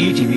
ETV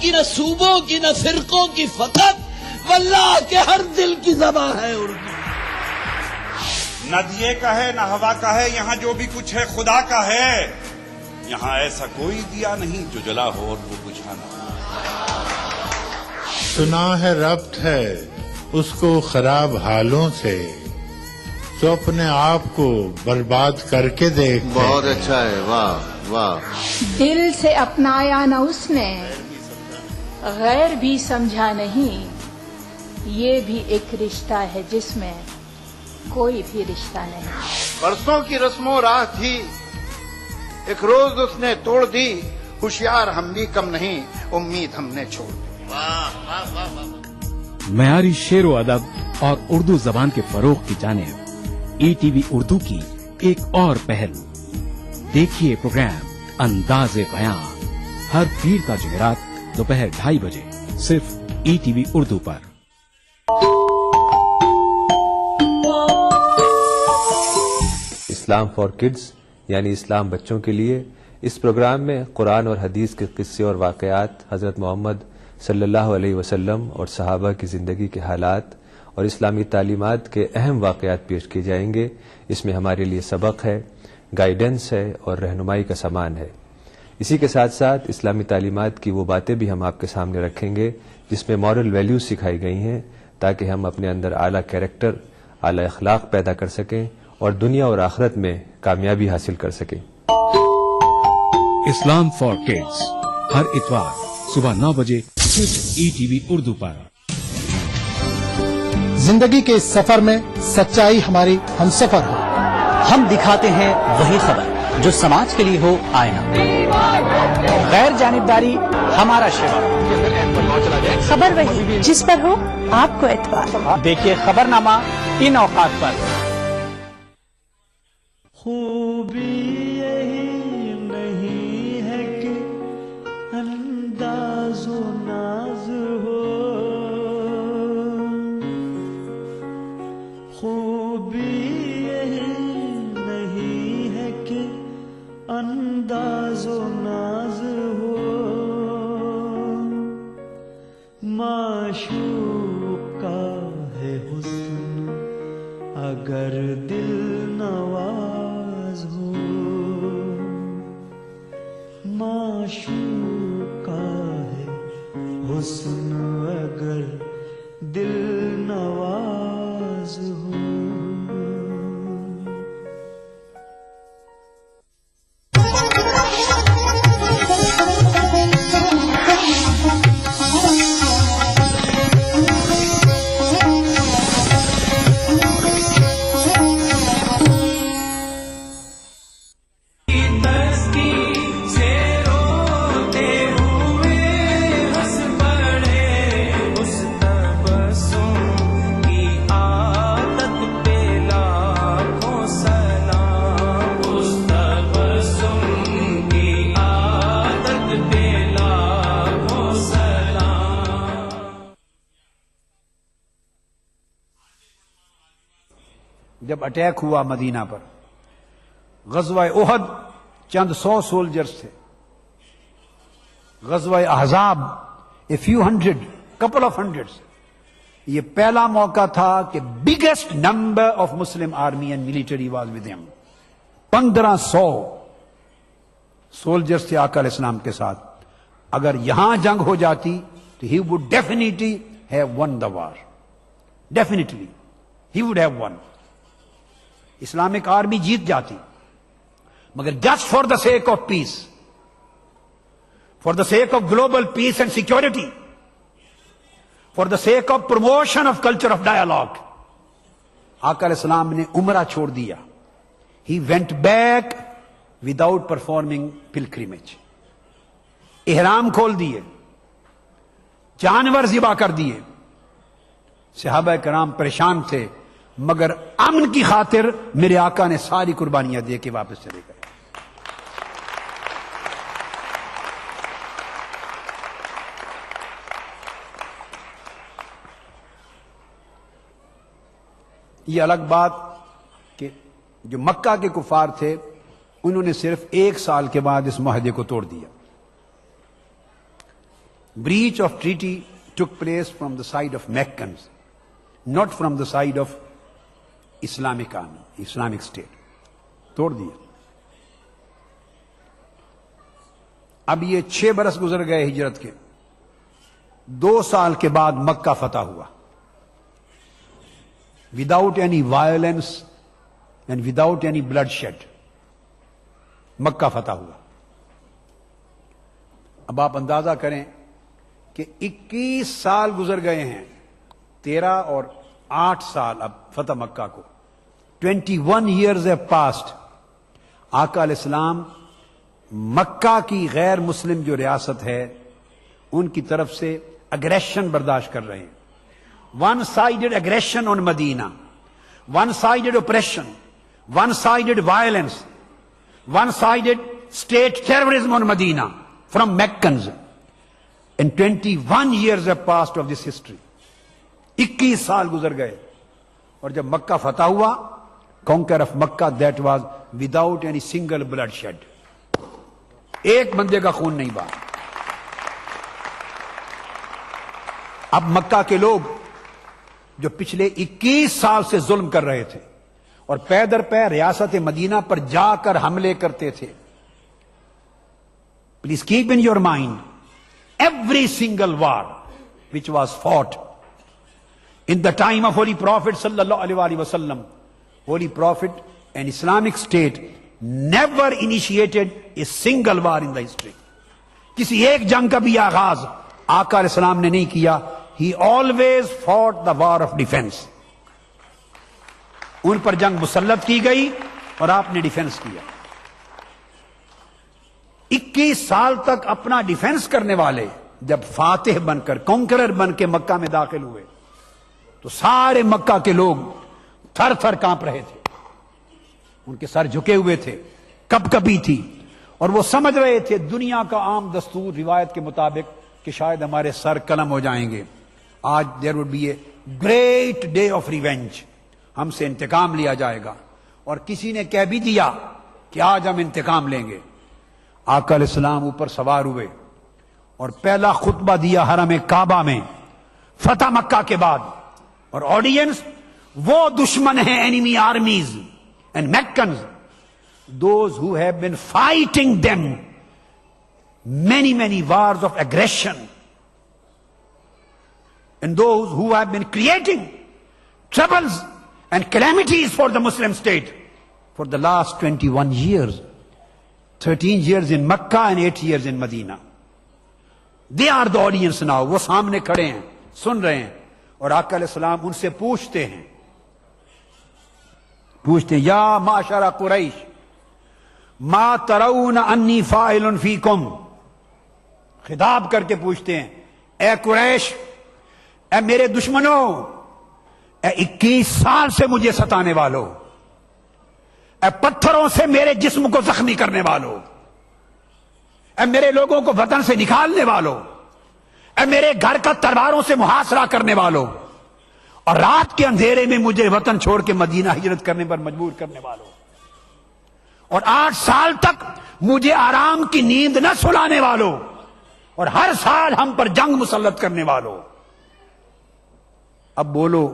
کی، نہ صوبوں کی، نہ فرقوں کی، فقط واللہ کے ہر دل کی زبان ہے اردو. نہ دیے کا ہے نہ ہوا کا ہے، یہاں جو بھی کچھ ہے خدا کا ہے. یہاں ایسا کوئی دیا نہیں جو جلا ہو اور وہ بجھا نہ ہو. سنا ہے ربط ہے اس کو خراب حالوں سے، تو اپنے آپ کو برباد کر کے دیکھ. بہت اچھا ہے، واہ واہ. دل سے اپنایا نہ اس نے، غیر بھی سمجھا نہیں. یہ بھی ایک رشتہ ہے جس میں کوئی بھی رشتہ نہیں. برسوں کی رسم و راہ تھی، ایک روز اس نے توڑ دی. ہوشیار ہم بھی کم نہیں، امید ہم نے چھوڑ دی. معیاری شعر و ادب اور اردو زبان کے فروغ کی جانب ای ٹی وی اردو کی ایک اور پہل. دیکھیے پروگرام انداز بیان ہر پیر کا جمعرات دوپہر 2:30 بجے صرف ای ٹی وی اردو پر. اسلام فار کڈز یعنی اسلام بچوں کے لیے، اس پروگرام میں قرآن اور حدیث کے قصے اور واقعات، حضرت محمد صلی اللہ علیہ وسلم اور صحابہ کی زندگی کے حالات اور اسلامی تعلیمات کے اہم واقعات پیش کیے جائیں گے. اس میں ہمارے لیے سبق ہے، گائیڈنس ہے اور رہنمائی کا سامان ہے. اسی کے ساتھ ساتھ اسلامی تعلیمات کی وہ باتیں بھی ہم آپ کے سامنے رکھیں گے جس میں مورل ویلیوز سکھائی گئی ہیں، تاکہ ہم اپنے اندر اعلیٰ کیریکٹر، اعلیٰ اخلاق پیدا کر سکیں اور دنیا اور آخرت میں کامیابی حاصل کر سکیں. اسلام فار کڈز ہر اتوار صبح 9 بجے صرف ای ٹی وی اردو پر. زندگی کے اس سفر میں سچائی ہماری ہمسفر ہو. ہم دکھاتے ہیں وہی خبر جو سماج کے لیے ہو آئینہ. غیر جانبداری ہمارا شعار. خبر وہی جس پر ہو آپ کو اعتبار. دیکھیے خبر نامہ ان اوقات پر. خوبی یہی نہیں ہے کہ انداز و ناز ہو، خوبی یہی نہیں ہے کہ انداز و ناز ہو. معشوق کا ہے حسن اگر دل نواز ہو، معشوق کا ہے حسن اگر دل نواز ہو. جب اٹیک ہوا مدینہ پر، غزوہ احد چند 100 سولجرز تھے. غزوہ احزاب a few hundred, couple of hundreds. یہ پہلا موقع تھا کہ biggest number of Muslim army and military was with ہم. 1500 سولجرز تھے آقا علیہ السلام کے ساتھ. اگر یہاں جنگ ہو جاتی تو he would definitely have won the war. Definitely he would have won. Islamic army جیت جاتی، مگر just for the sake of peace, for the sake of global peace and security, for the sake of promotion of culture of dialogue, آقا علیہ السلام نے عمرہ چھوڑ دیا. He went back without performing pilgrimage. احرام کھول دیے، جانور ذبح کر دیے. صحابہ کرام پریشان تھے، مگر امن کی خاطر میرے آقا نے ساری قربانیاں دے کے واپس چلے گئے. یہ الگ بات کہ جو مکہ کے کفار تھے انہوں نے صرف 1 سال کے بعد اس معاہدے کو توڑ دیا. breach of treaty took place from the side of Meccans, not from the side of Islamic army, Islamic State. توڑ دیا. اب یہ 6 برس گزر گئے ہجرت کے. 2 سال کے بعد مکہ فتح ہوا. Without any violence and without any bloodshed Mecca فتح ہوا. اب آپ اندازہ کریں کہ 21 سال گزر گئے ہیں. 13 اور 8 سال اب فتح مکہ کو. 21 years have passed. آقا علیہ السلام مکہ کی غیر مسلم جو ریاست ہے ان کی طرف سے اگریشن برداشت کر رہے ہیں. One sided aggression on Medina, one sided oppression, one sided violence, one sided state terrorism on Medina from Meccans. And 21 years have passed of this history. 21 سال گزر گئے. اور جب مکہ فتح ہوا, conquer of Makkah, that was without any single blood shed. ایک بندے کا خون نہیں بہا. اب مکہ کے لوگ جو پچھلے 21 سال سے ظلم کر رہے تھے اور پے در پے ریاست مدینہ پر جا کر حملے کرتے تھے. Please keep in your mind, every single war which was fought in the time of Holy Prophet sallallahu alaihi wasallam, Holy Prophet and Islamic State never initiated a single war in the history. کسی ایک جنگ کا بھی آغاز آقا علیہ السلام نے نہیں کیا. He always fought the war of defense. ان پر جنگ مسلط کی گئی اور آپ نے ڈیفنس کیا. 21 سال تک اپنا ڈیفنس کرنے والے جب فاتح بن کر, کانکرر بن کے مکہ میں داخل ہوئے تو سارے مکہ کے لوگ تھر تھر کانپ رہے تھے. ان کے سر جھکے ہوئے تھے, کب کبھی تھی, اور وہ سمجھ رہے تھے دنیا کا عام دستور روایت کے مطابق کہ شاید ہمارے سر قلم ہو جائیں گے. آج there would be a great day of revenge, ہم سے انتقام لیا جائے گا. اور کسی نے کہہ بھی دیا کہ آج ہم انتقام لیں گے. آقا علیہ السلام اوپر سوار ہوئے اور پہلا خطبہ دیا حرم کعبہ میں فتح مکہ کے بعد. اور آڈینس وہ دشمن ہیں, enemy armies and Meccans, those who have been fighting them many wars of aggression, and those who have been creating troubles and calamities for the Muslim state for the last 21 years, 13 years in Makkah and 8 years in Medina. They are the audience now. وہ سامنے کھڑے ہیں, سن رہے ہیں, اور آقا علیہ السلام ان سے پوچھتے ہیں یا معشر قریش ما ترون انی فاعل فیکم. خطاب کر کے پوچھتے ہیں, اے قریش, اے میرے دشمنوں, اے 21 سال سے مجھے ستانے والوں, اے پتھروں سے میرے جسم کو زخمی کرنے والوں, اے میرے لوگوں کو وطن سے نکالنے والوں, اے میرے گھر کا تلواروں سے محاصرہ کرنے والوں, اور رات کے اندھیرے میں مجھے وطن چھوڑ کے مدینہ ہجرت کرنے پر مجبور کرنے والوں, اور 8 سال تک مجھے آرام کی نیند نہ سلانے والوں, اور ہر سال ہم پر جنگ مسلط کرنے والوں. اب بولو,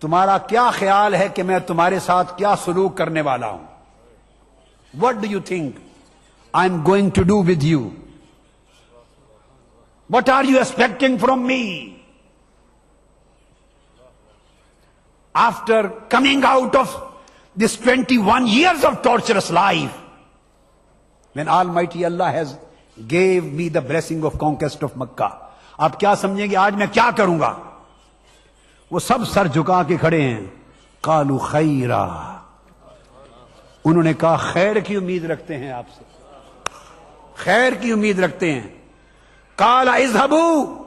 تمہارا کیا خیال ہے کہ میں تمہارے ساتھ کیا سلوک کرنے والا ہوں؟ What do you think I am going to do with you? What are you expecting from me? After coming out of this 21 years of torturous life, when Almighty Allah has gave me the blessing of conquest of Makkah, آپ کیا سمجھیں گے آج میں کیا کروں گا؟ وہ سب سر جھکا کے کھڑے ہیں. قالوا خیرا, انہوں نے کہا خیر کی امید رکھتے ہیں آپ سے, خیر کی امید رکھتے ہیں. قال اذهبوا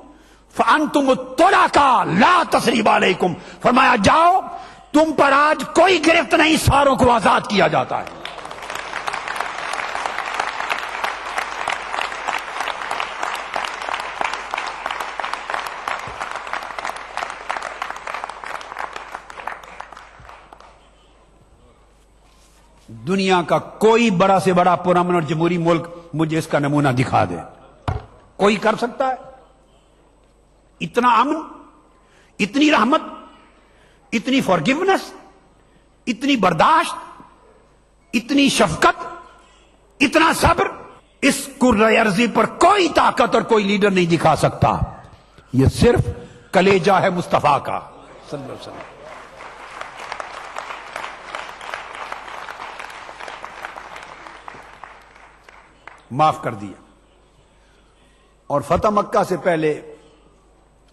فانتم الطلقاء لا تثریب علیکم, فرمایا جاؤ, تم پر آج کوئی گرفت نہیں, ساروں کو آزاد کیا جاتا ہے. دنیا کا کوئی بڑا سے بڑا پرامن اور جمہوری ملک مجھے اس کا نمونہ دکھا دے. کوئی کر سکتا ہے؟ اتنا امن, اتنی رحمت, اتنی فارگیونس, اتنی برداشت, اتنی شفقت, اتنا صبر اس کرۂ ارضی پر کوئی طاقت اور کوئی لیڈر نہیں دکھا سکتا. یہ صرف کلیجہ ہے مصطفیٰ کا صلی اللہ علیہ وسلم. معاف کر دیا. اور فتح مکہ سے پہلے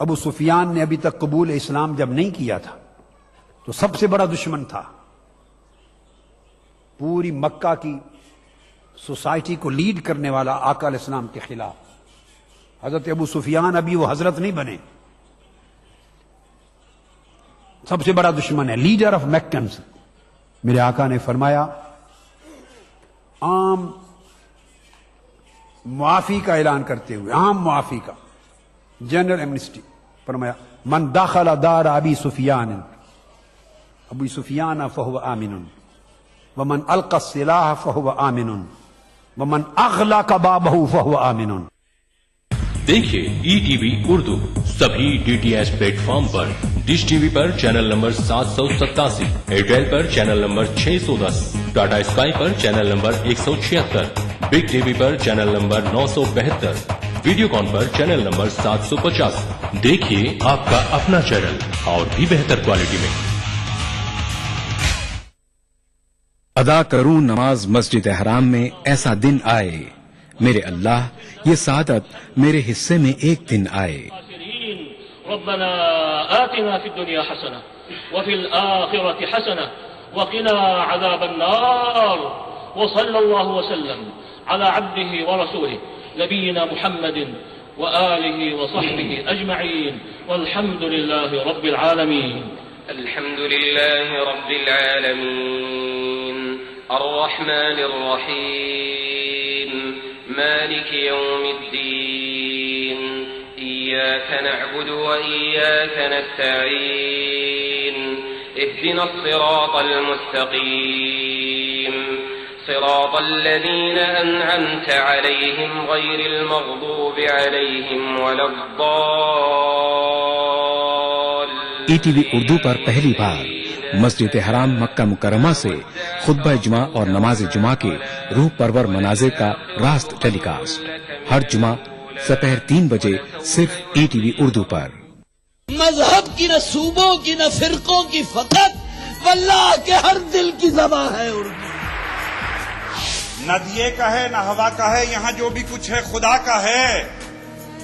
ابو سفیان نے ابھی تک قبول اسلام جب نہیں کیا تھا تو سب سے بڑا دشمن تھا. پوری مکہ کی سوسائٹی کو لیڈ کرنے والا آقا علیہ السلام کے خلاف. حضرت ابو سفیان ابھی وہ حضرت نہیں بنے, سب سے بڑا دشمن ہے, لیڈر آف میکنز. میرے آقا نے فرمایا عام معافی کا اعلان کرتے ہوئے, عام معافی کا, جنرل ایمنسٹی, فرمایا من دخل دار ابی سفیان ابو سفیان فہو آمن ومن القى السلاح فہو آمن ومن اغلق بابہ فہو آمن. دیکھیے ای ٹی وی اردو سبھی D T H platform پر. ڈش ٹی وی پر چینل نمبر 787, ایئرٹیل پر چینل نمبر 610, ٹاٹا اسکائی پر چینل نمبر 176, بگ ٹی وی پر چینل نمبر 972, ویڈیو کان پر چینل نمبر 750. دیکھیے آپ کا اپنا چینل اور بھی بہتر کوالٹی میں. ادا کروں نماز مسجد حرام میں ایسا دن آئے, میرے اللہ یہ سعادت میرے حصے میں ایک دن آئے. ربنا آتنا في الدنيا حسنة وفي الآخرة حسنة وقنا عذاب النار. وصلى الله وسلم على عبده ورسوله نبينا محمد وآله وصحبه أجمعين والحمد لله رب العالمين. الحمد لله رب العالمين الرحمن الرحيم مالك يوم الدين إياك نعبد وإياك نستعين اهدنا الصراط المستقيم صراط الذين أنعمت عليهم غير المغضوب عليهم ولا الضالين. ای ٹی وی اردو پر پہلی بار مسجد حرام مکہ مکرمہ سے خطبہ جمعہ اور نماز جمعہ کے روح پرور مناظر کا راست ٹیلی کاسٹ ہر جمعہ دوپہر 3 بجے صرف ای ٹی وی اردو پر. مذہب کی نہ صوبوں کی نہ فرقوں کی فقط, واللہ کے ہر دل کی زباں ہے اردو. نہ دیے کا ہے نہ ہوا کا ہے, یہاں جو بھی کچھ ہے خدا کا ہے.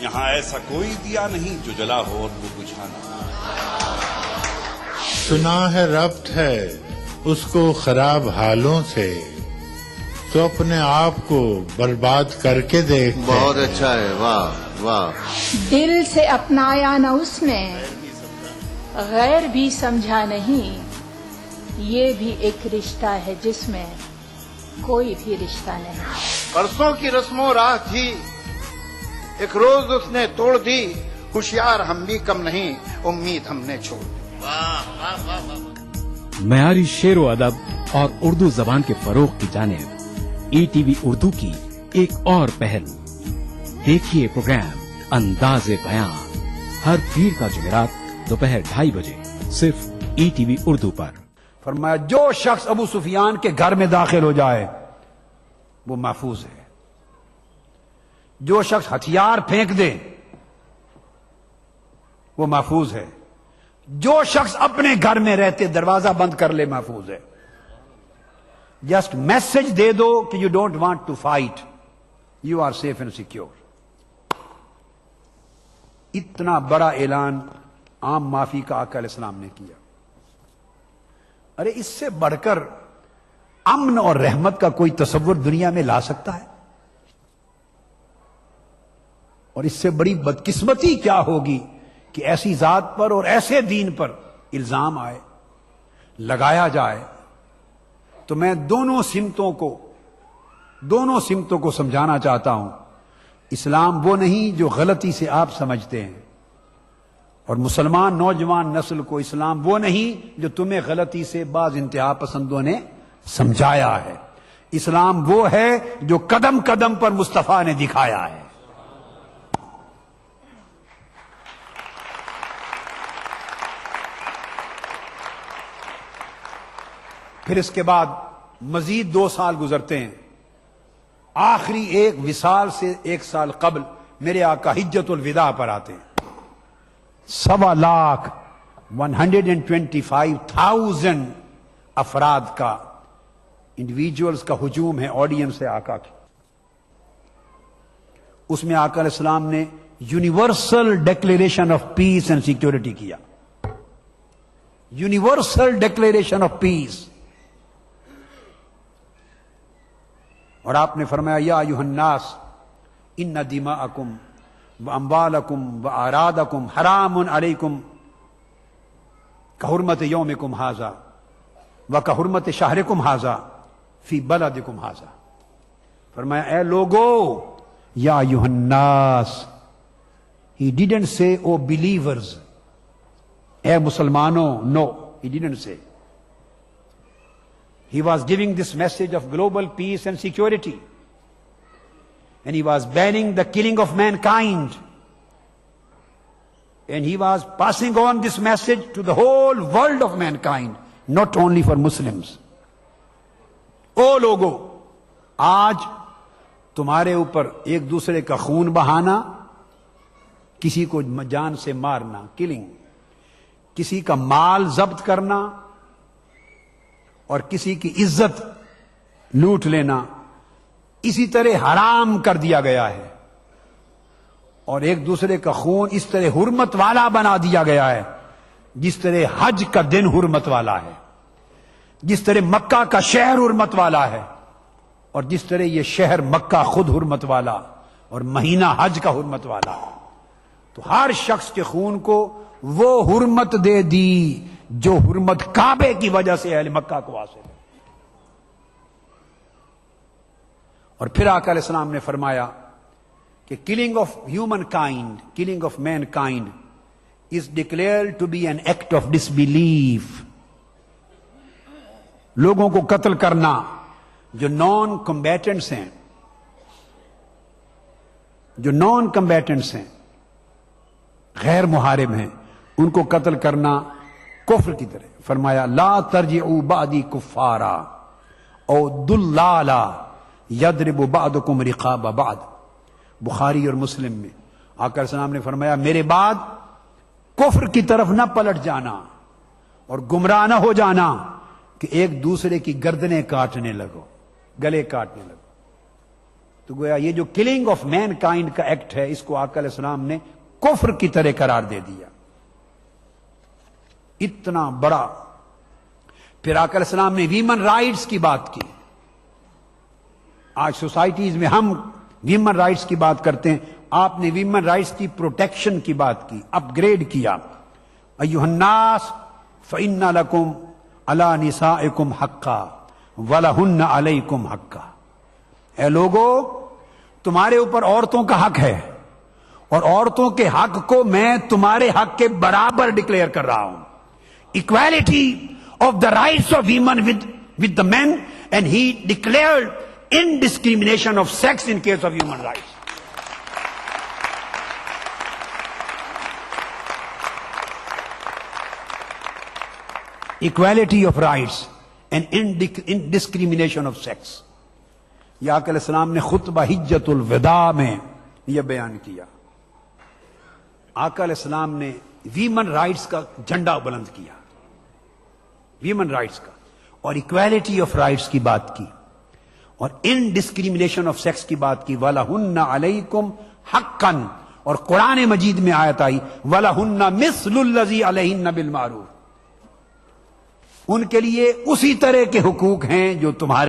یہاں ایسا کوئی دیا نہیں جو جلا ہو اور وہ بجھا نہ. سنا ہے ربط ہے اس کو خراب حالوں سے, تو اپنے آپ کو برباد کر کے دیکھ. بہت اچھا ہے, واہ واہ. دل سے اپنایا نہ اس نے, غیر بھی سمجھا نہیں. یہ بھی ایک رشتہ ہے جس میں کوئی بھی رشتہ نہیں. برسوں کی رسم و راہ تھی, ایک روز اس نے توڑ دی. ہوشیار ہم بھی کم نہیں, امید ہم نے چھوڑ دی. معیاری شعر و ادب اور اردو زبان کے فروغ کی جانب ای ٹی وی اردو کی ایک اور پہل. دیکھیے پروگرام انداز بیان ہر پیر کا جمعرات دوپہر 2:30 بجے صرف ای ٹی وی اردو پر. فرمایا جو شخص ابو سفیان کے گھر میں داخل ہو جائے وہ محفوظ ہے. جو شخص ہتھیار پھینک دے وہ محفوظ ہے. جو شخص اپنے گھر میں رہتے دروازہ بند کر لے محفوظ ہے. جسٹ میسج دے دو کہ you don't want to fight, you are safe and secure. اتنا بڑا اعلان عام معافی کا آقا علیہ السلام نے کیا. ارے اس سے بڑھ کر امن اور رحمت کا کوئی تصور دنیا میں لا سکتا ہے؟ اور اس سے بڑی بدقسمتی کیا ہوگی کہ ایسی ذات پر اور ایسے دین پر الزام آئے, لگایا جائے. تو میں دونوں سمتوں کو سمجھانا چاہتا ہوں. اسلام وہ نہیں جو غلطی سے آپ سمجھتے ہیں, اور مسلمان نوجوان نسل کو اسلام وہ نہیں جو تمہیں غلطی سے بعض انتہا پسندوں نے سمجھایا ہے. اسلام وہ ہے جو قدم قدم پر مصطفیٰ نے دکھایا ہے. پھر اس کے بعد مزید 2 سال گزرتے ہیں. آخری ایک وصال سے 1 سال قبل میرے آقا حجت الوداع پر آتے ہیں. 125,000 افراد کا انڈیویجولز کا ہجوم ہے آڈینس ہے آقا کی. اس میں آقا علیہ السلام نے universal declaration of peace and security کیا. Universal declaration of peace. اور آپ نے فرمایا یا ایھا الناس ان دماءکم واموالکم واعراضکم حرام علیکم کحرمت یومکم ھذا وکحرمت شہرکم ھذا فی بلدکم ھذا. فرمایا اے لوگو یا ایھا الناس. He didn't say oh believers, اے مسلمانوں. No, he didn't say. He was giving this message of global peace and security. And he was banning the killing of mankind. And he was passing on this message to the whole world of mankind, not only for Muslims. او لوگو, آج تمہارے اوپر ایک دوسرے کا خون بہانا, کسی کو جان سے مارنا, کلنگ, کسی کا مال ضبط کرنا اور کسی کی عزت لوٹ لینا اسی طرح حرام کر دیا گیا ہے. اور ایک دوسرے کا خون اس طرح حرمت والا بنا دیا گیا ہے جس طرح حج کا دن حرمت والا ہے, جس طرح مکہ کا شہر حرمت والا ہے, اور جس طرح یہ شہر مکہ خود حرمت والا اور مہینہ حج کا حرمت والا. تو ہر شخص کے خون کو وہ حرمت دے دی جو حرمت کعبے کی وجہ سے اہل مکہ کو حاصل ہے. اور پھر آقا علیہ السلام نے فرمایا کہ killing of humankind, killing of mankind is declared to be an act of disbelief. لوگوں کو قتل کرنا جو نان کمبیٹنٹس ہیں, جو نان کمبیٹنٹس ہیں, غیر محارب ہیں, ان کو قتل کرنا کفر کی طرح. فرمایا لا ترجعوا بعدی کفارا او دلالا یضرب بعضکم رقاب بعض. بخاری اور مسلم میں آقا علیہ السلام نے فرمایا میرے بعد کفر کی طرف نہ پلٹ جانا اور گمراہ نہ ہو جانا کہ ایک دوسرے کی گردنیں کاٹنے لگو, گلے کاٹنے لگو. تو گویا یہ جو کلنگ آف مین کائنڈ کا ایکٹ ہے اس کو آقا علیہ السلام نے کفر کی طرح قرار دے دیا. اتنا بڑا. پھر آقا علیہ السلام نے ویمن رائٹس کی بات کی. آج سوسائٹیز میں ہم ویمن رائٹس کی بات کرتے ہیں, آپ نے ویمن رائٹس کی پروٹیکشن کی بات کی, اپ گریڈ کیا. ایھا الناس فإن لکم علی نسائکم حقا ولہن علیکم حقا. اے لوگو, تمہارے اوپر عورتوں کا حق ہے اور عورتوں کے حق کو میں تمہارے حق کے برابر ڈکلیئر کر رہا ہوں. Equality of the rights of women with the men, and he declared indiscrimination of sex in case of human rights. Equality of rights and indiscrimination of sex. یہ آقا علیہ السلام نے خطبہ حجت الوداع میں یہ بیان کیا. آقا علیہ السلام نے ویمن رائٹس کا جھنڈا بلند کیا, ویمن رائٹس کا, اور اکویلٹی آف رائٹس کی بات کی, اور انڈسکریمنیشن آف سیکس کی بات کی. وَلَهُنَّ عَلَيْكُمْ حَقًّا, اور قرآن مجید میں آیت آئی وَلَهُنَّ مِثْلُ الَّذِي عَلَيْهِنَّ بِالْمَعْرُوفِ, ان کے لیے اسی طرح کے حقوق ہیں جو تمہارے